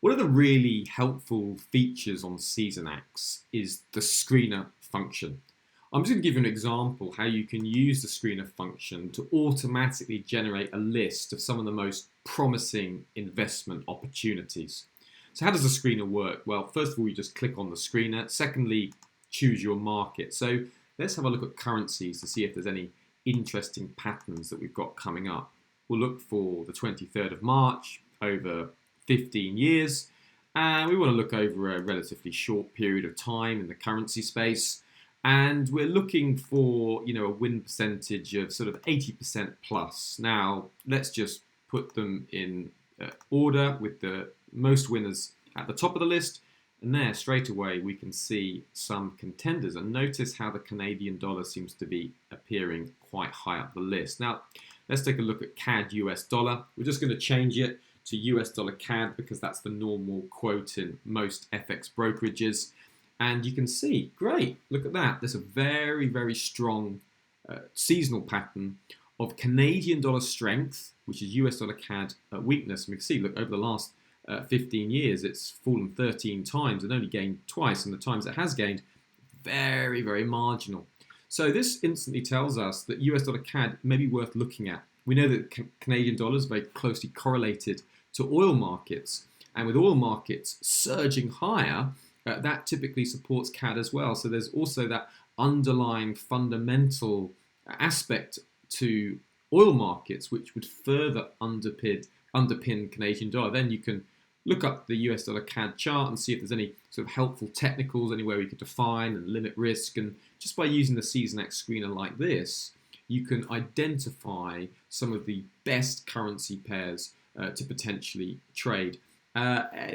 One of the really helpful features on Seasonax is the screener function. I'm just going to give you an example how you can use the screener function to automatically generate a list of some of the most promising investment opportunities. So how does the screener work? Well, first of all, you just click on the screener. Secondly, choose your market. So let's have a look at currencies to see if there's any interesting patterns that we've got coming up. We'll look for the 23rd of March over 15 years, and we want to look over a relatively short period of time in the currency space, and we're looking for a win percentage of sort of 80% plus. Now let's just put them in order with the most winners at the top of the list, and there straight away we can see some contenders, and notice how the Canadian dollar seems to be appearing quite high up the list. Now let's take a look at CAD US dollar. We're just going to change it to US dollar CAD because that's the normal quote in most FX brokerages. And you can see, great, look at that. There's a very, very strong seasonal pattern of Canadian dollar strength, which is US dollar CAD weakness. And we can see, look, over the last 15 years, it's fallen 13 times and only gained twice. And the times it has gained, very, very marginal. So this instantly tells us that US dollar CAD may be worth looking at. We know that Canadian dollar is very closely correlated to oil markets, and with oil markets surging higher, that typically supports CAD as well. So there's also that underlying fundamental aspect to oil markets which would further underpin Canadian dollar. Then you can look up the US dollar CAD chart and see if there's any sort of helpful technicals, anywhere we could define and limit risk. And just by using the Seasonax screener like this, you can identify some of the best currency pairs to potentially trade.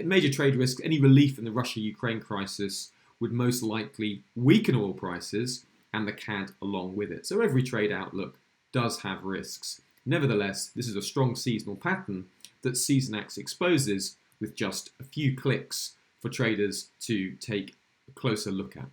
Major trade risk, any relief in the Russia-Ukraine crisis would most likely weaken oil prices and the CAD along with it. So every trade outlook does have risks. Nevertheless, this is a strong seasonal pattern that Seasonax exposes with just a few clicks for traders to take a closer look at.